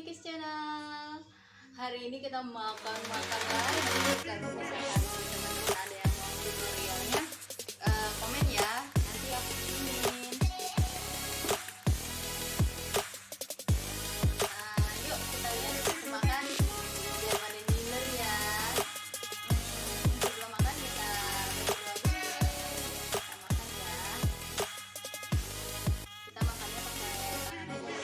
Mikis Channel. Hari ini kita makan lagi. Kalau misalkan teman-teman ada yang mau tutorialnya, komen ya. Nanti aku bikinin. Nah, yuk kita lihat kita makan. Biar pada dinner ya. Sebelum makan kita berdoa dulu. Kita makan ya. Kita makannya pakai tangan aja ya.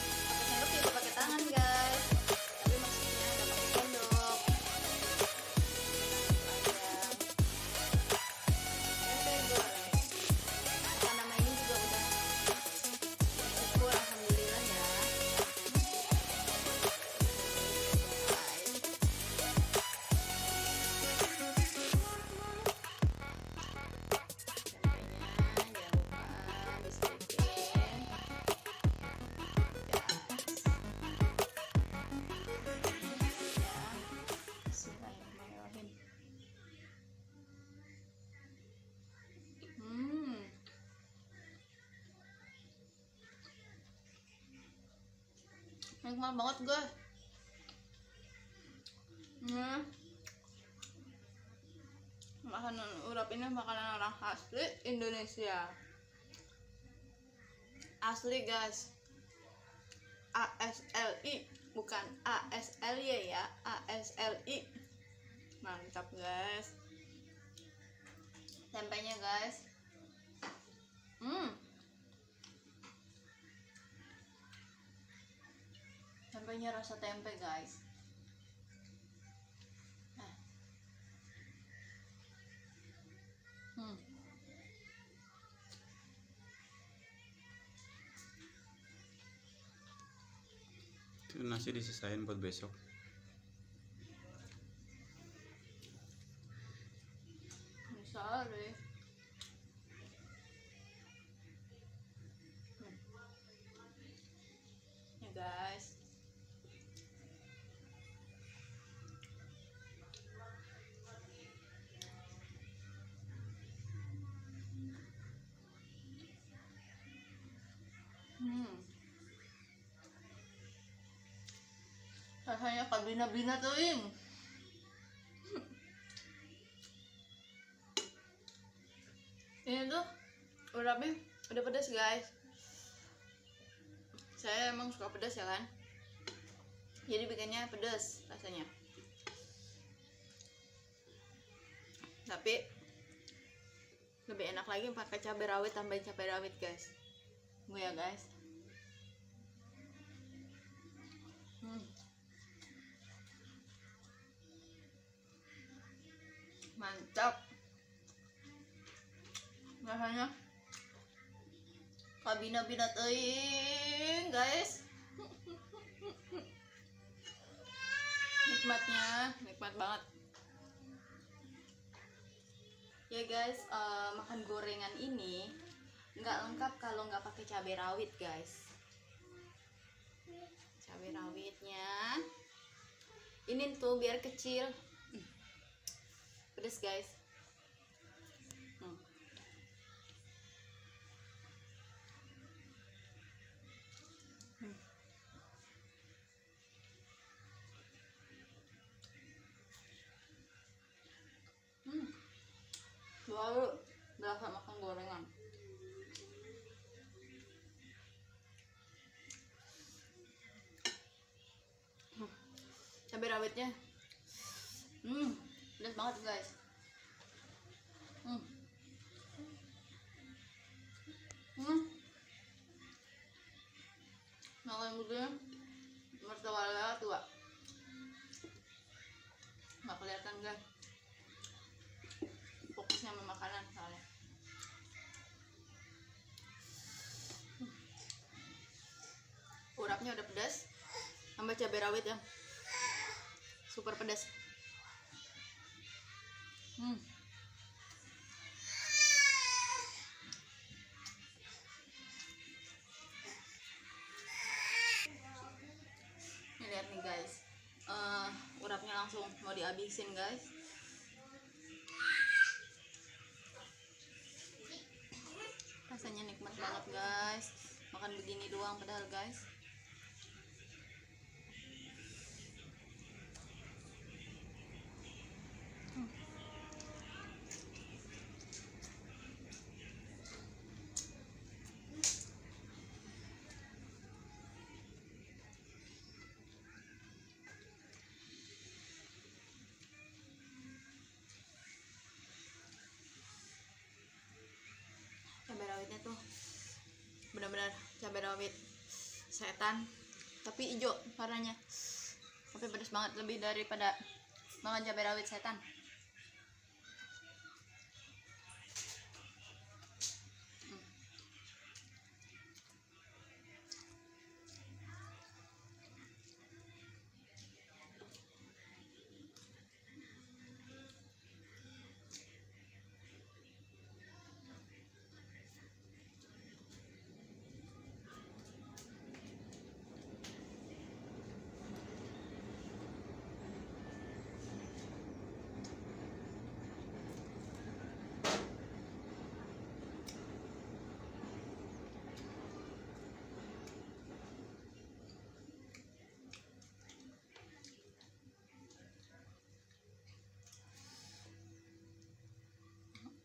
Pakai sendok juga pakai tangan guys. Tapi maksudnya nggak pakai sendok. Ayam tempe goreng. Makan nama ini juga udah syukur alhamdulillah ya. Tempenya jangan lupa disediain. Bismillahirrahmanirrahim. Nikmat banget guys. Makanan urap ini makanan orang asli Indonesia. Asli guys. ASLI bukan ASLY ya, ASLI. Mantap guys. Tempenya guys. Tempenya rasa tempe guys. Itu nasi disisain buat besok. Sorry. Ya guys. Rasanya kabina-bina tuh ing. Ini tuh urapnya udah pedas guys. Saya emang suka pedas ya kan, jadi bikinnya pedas rasanya. Tapi lebih enak lagi pakai cabai rawit, tambahin cabai rawit guys. Gue ya guys. Mantap rasanya kabina-bina teuing guys. Nikmatnya nikmat banget ya guys. Makan gorengan ini nggak lengkap kalau nggak pakai cabai rawit guys. Cabai rawitnya ini tuh biar kecil. Pedas guys. Baru berasa makan gorengan. Cabai rawitnya pedas banget guys. Makan begini mertua tua nggak kelihatan guys, fokusnya sama makanan soalnya. Urapnya udah pedas, tambah cabai rawit yang super pedas. Ini lihat nih guys, urapnya langsung mau dihabisin guys. Rasanya nikmat banget guys. Makan begini doang padahal guys. tuh benar-benar cabai rawit setan, tapi hijau warnanya, tapi pedas banget, lebih daripada makan cabai rawit setan.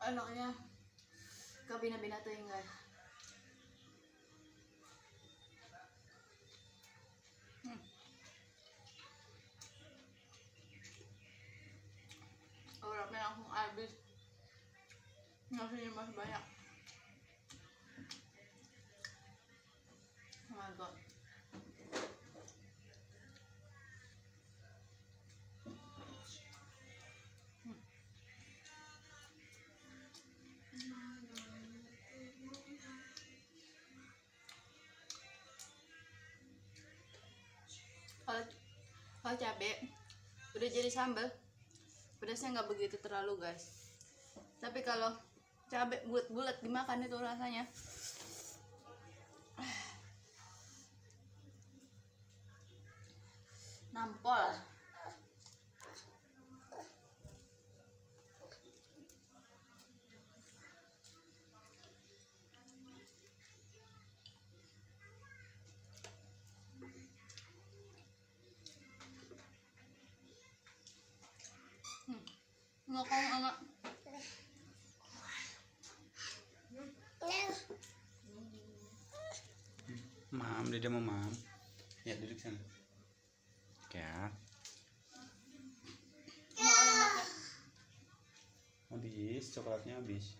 Enaknya kabina-bina tuh yang guys. Orangnya langsung habis, nasinya masih banyak. Oh my god. Kalau cabai udah jadi sambal, pedasnya nggak begitu terlalu guys. Tapi kalau cabai bulat-bulat dimakan itu rasanya nampol. Ngokong sama Mam, dia mau mam. Ya duduk sana. Ya. Habis, coklatnya habis.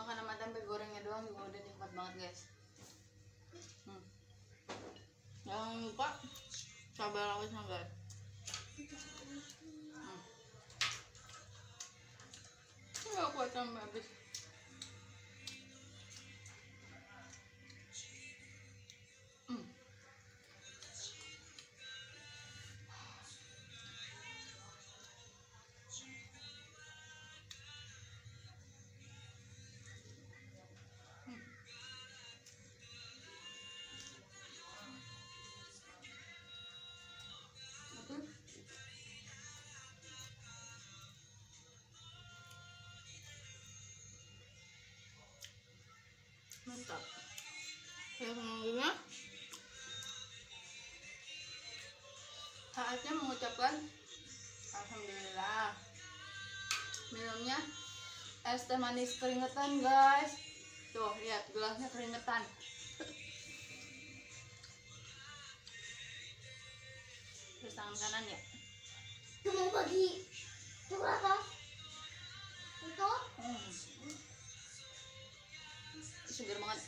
makan sama tempe gorengnya doang juga udah nikmat banget guys. Jangan lupa cabai rawitnya guys. Nggak kuat sampai habis. Mantap. Ya selanjutnya saatnya mengucapkan alhamdulillah. Minumnya es teh manis keringetan guys. Tuh lihat gelasnya keringetan. Terus tangan kanan ya. Itu mau bagi coklat toh? Itu? Segar banget.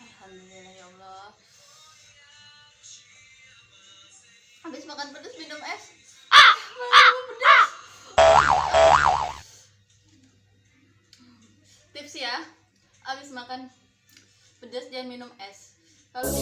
Alhamdulillah ya Allah. Habis makan pedas minum es. Pedas. Tips ya, habis makan pedas jangan minum es. Kalau